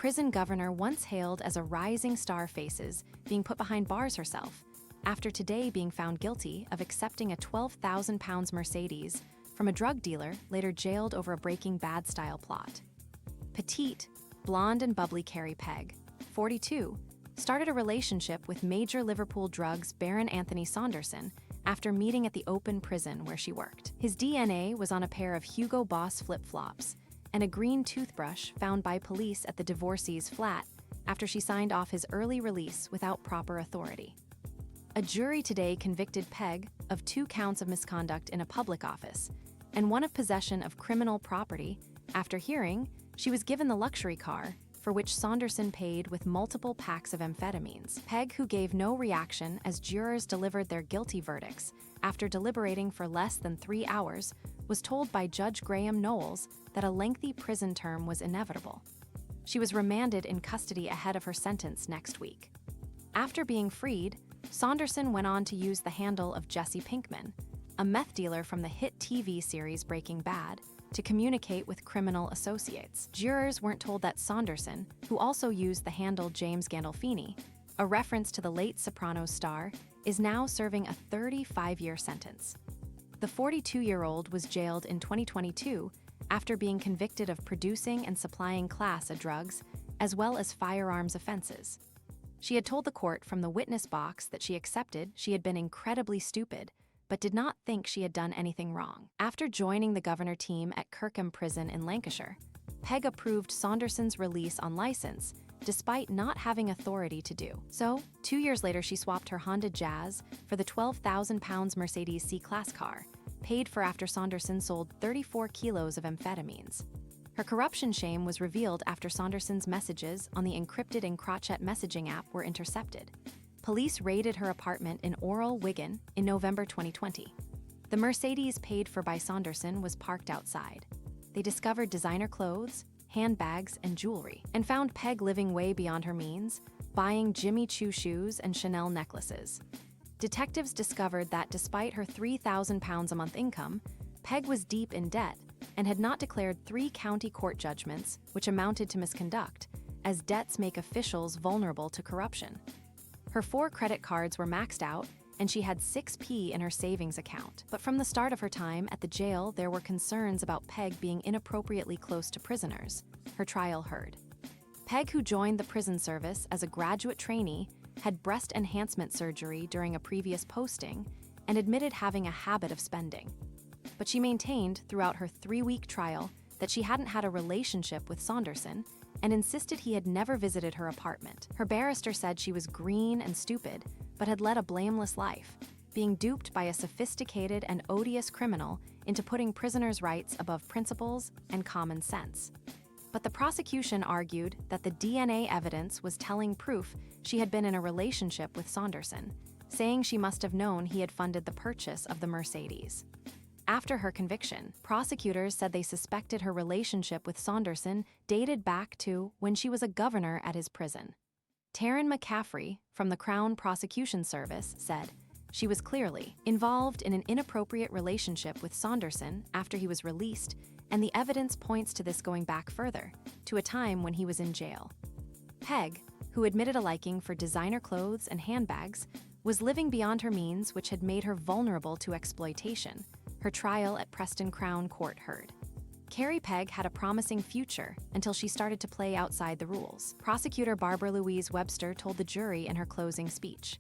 prison governor once hailed as a rising star faces being put behind bars herself, after today being found guilty of accepting a £12,000 Mercedes from a drug dealer later jailed over a Breaking Bad-style plot. Petite, blonde and bubbly Kerri Pegg, 42, started a relationship with major Liverpool drugs baron Anthony Saunderson after meeting at the open prison where she worked. His DNA was on a pair of Hugo Boss flip-flops and a green toothbrush found by police at the divorcee's flat after she signed off his early release without proper authority. A jury today convicted Pegg of 2 counts of misconduct in a public office and 1 of possession of criminal property after hearing she was given the luxury car for which Saunderson paid with multiple packs of amphetamines. Pegg, who gave no reaction as jurors delivered their guilty verdicts after deliberating for less than 3 hours, was told by Judge Graham Knowles that a lengthy prison term was inevitable. She was remanded in custody ahead of her sentence next week. After being freed, Saunderson went on to use the handle of Jesse Pinkman, a meth dealer from the hit TV series Breaking Bad, to communicate with criminal associates. Jurors weren't told that Saunderson, who also used the handle James Gandolfini, a reference to the late Sopranos star, is now serving a 35-year sentence. The 42-year-old was jailed in 2022 after being convicted of producing and supplying Class A drugs, as well as firearms offenses. She had told the court from the witness box that she accepted she had been incredibly stupid, but did not think she had done anything wrong. After joining the governor team at Kirkham Prison in Lancashire, Pegg approved Saunderson's release on license, despite not having authority to do so. 2 years later, she swapped her Honda Jazz for the £12,000 Mercedes C-Class car, paid for after Saunderson sold 34 kilos of amphetamines. Her corruption shame was revealed after Saunderson's messages on the encrypted Encrochat messaging app were intercepted. Police raided her apartment in Orrell, Wigan, in November 2020. The Mercedes paid for by Saunderson was parked outside. They discovered designer clothes, handbags, and jewelry, and found Pegg living way beyond her means, buying Jimmy Choo shoes and Chanel necklaces. Detectives discovered that despite her £3,000 a month income, Pegg was deep in debt and had not declared 3 county court judgments, which amounted to misconduct, as debts make officials vulnerable to corruption. Her 4 credit cards were maxed out, and she had 6p in her savings account. But from the start of her time at the jail, there were concerns about Pegg being inappropriately close to prisoners. Her trial heard. Pegg, who joined the prison service as a graduate trainee, had breast enhancement surgery during a previous posting and admitted having a habit of spending. But she maintained throughout her 3-week trial that she hadn't had a relationship with Saunderson and insisted he had never visited her apartment. Her barrister said she was green and stupid, but had led a blameless life, being duped by a sophisticated and odious criminal into putting prisoners' rights above principles and common sense. But the prosecution argued that the DNA evidence was telling proof she had been in a relationship with Saunderson, saying she must have known he had funded the purchase of the Mercedes. After her conviction, prosecutors said they suspected her relationship with Saunderson dated back to when she was a governor at his prison. Taryn McCaffrey, from the Crown Prosecution Service, said she was clearly involved in an inappropriate relationship with Saunderson after he was released, and the evidence points to this going back further, to a time when he was in jail. Pegg, who admitted a liking for designer clothes and handbags, was living beyond her means, which had made her vulnerable to exploitation. Her trial at Preston Crown Court heard. Kerri Pegg had a promising future until she started to play outside the rules. Prosecutor Barbara Louise Webster told the jury in her closing speech.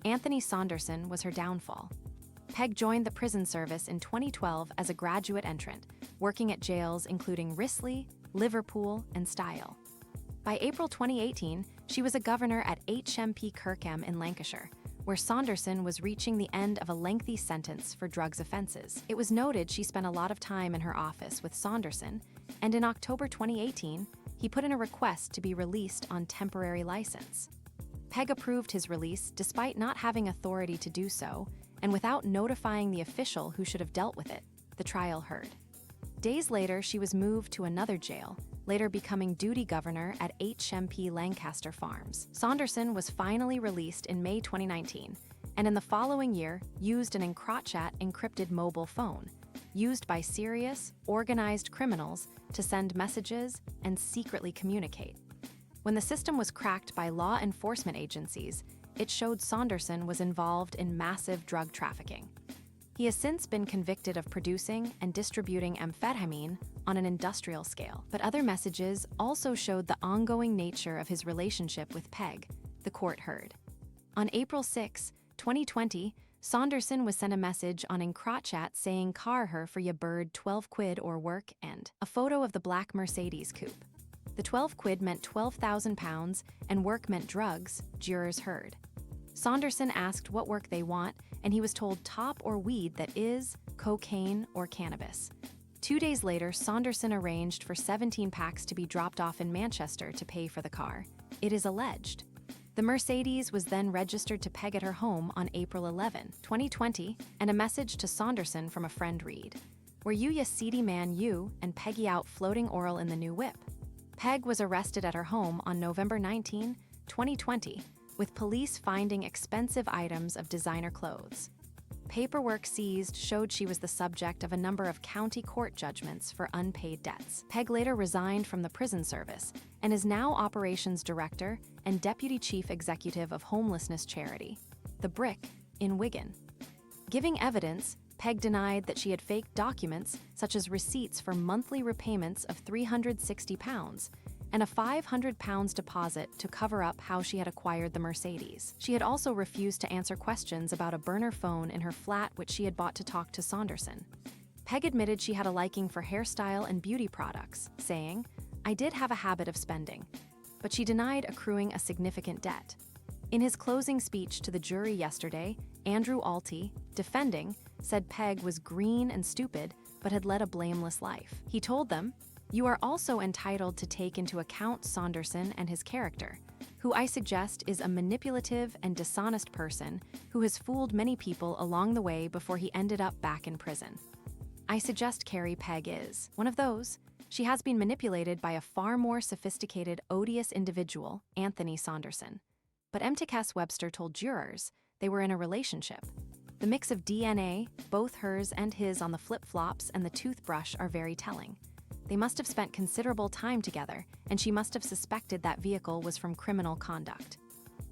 Anthony Saunderson was her downfall. Pegg joined the prison service in 2012 as a graduate entrant, working at jails including Risley, Liverpool, and Style. By April 2018, she was a governor at HMP Kirkham in Lancashire, where Saunderson was reaching the end of a lengthy sentence for drugs offenses. It was noted she spent a lot of time in her office with Saunderson, and in October 2018, he put in a request to be released on temporary license. Pegg approved his release despite not having authority to do so, and without notifying the official who should have dealt with it, the trial heard. Days later, she was moved to another jail, later becoming duty governor at HMP Lancaster Farms. Saunderson was finally released in May 2019, and in the following year used an Encrochat encrypted mobile phone, used by serious, organized criminals to send messages and secretly communicate. When the system was cracked by law enforcement agencies, it showed Saunderson was involved in massive drug trafficking. He has since been convicted of producing and distributing amphetamine on an industrial scale. But other messages also showed the ongoing nature of his relationship with Pegg, the court heard. On April 6, 2020, Saunderson was sent a message on Encrochat saying car her for ya bird 12 quid or work and a photo of the black Mercedes coupe. The 12 quid meant £12,000 and work meant drugs, jurors heard. Saunderson asked what work they want, and he was told top or weed that is, cocaine or cannabis. 2 days later, Saunderson arranged for 17 packs to be dropped off in Manchester to pay for the car. It is alleged. The Mercedes was then registered to Pegg at her home on April 11, 2020, and a message to Saunderson from a friend read, "Were you ya seedy man you and Peggy out floating oral in the new whip?" Pegg was arrested at her home on November 19, 2020, with police finding expensive items of designer clothes. Paperwork seized showed she was the subject of a number of county court judgments for unpaid debts. Pegg later resigned from the prison service and is now operations director and deputy chief executive of homelessness charity, The Brick, in Wigan. Giving evidence, Pegg denied that she had faked documents such as receipts for monthly repayments of £360 and a £500 deposit to cover up how she had acquired the Mercedes. She had also refused to answer questions about a burner phone in her flat which she had bought to talk to Saunderson. Pegg admitted she had a liking for hairstyle and beauty products, saying, "I did have a habit of spending," but she denied accruing a significant debt. In his closing speech to the jury yesterday, Andrew Alty, defending, said Pegg was green and stupid but had led a blameless life. He told them, "You are also entitled to take into account Saunderson and his character, who I suggest is a manipulative and dishonest person who has fooled many people along the way before he ended up back in prison. I suggest Kerri Pegg Is one of those. She has been manipulated by a far more sophisticated, odious individual, Anthony Saunderson." But MTKS Webster told jurors they were in a relationship. The mix of DNA, both hers and his on the flip-flops and the toothbrush are very telling. They must have spent considerable time together, and she must have suspected that vehicle was from criminal conduct.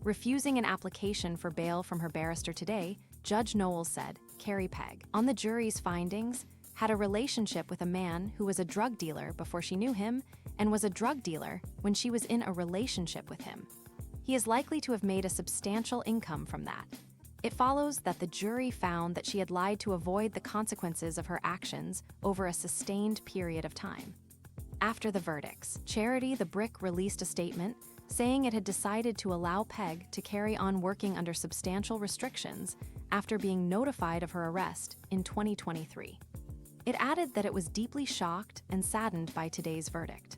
Refusing an application for bail from her barrister today, Judge Knowles said, Kerri Pegg, on the jury's findings, had a relationship with a man who was a drug dealer before she knew him and was a drug dealer when she was in a relationship with him. He is likely to have made a substantial income from that. It follows that the jury found that she had lied to avoid the consequences of her actions over a sustained period of time. After the verdicts, charity The Brick released a statement saying it had decided to allow Pegg to carry on working under substantial restrictions after being notified of her arrest in 2023. It added that it was deeply shocked and saddened by today's verdict.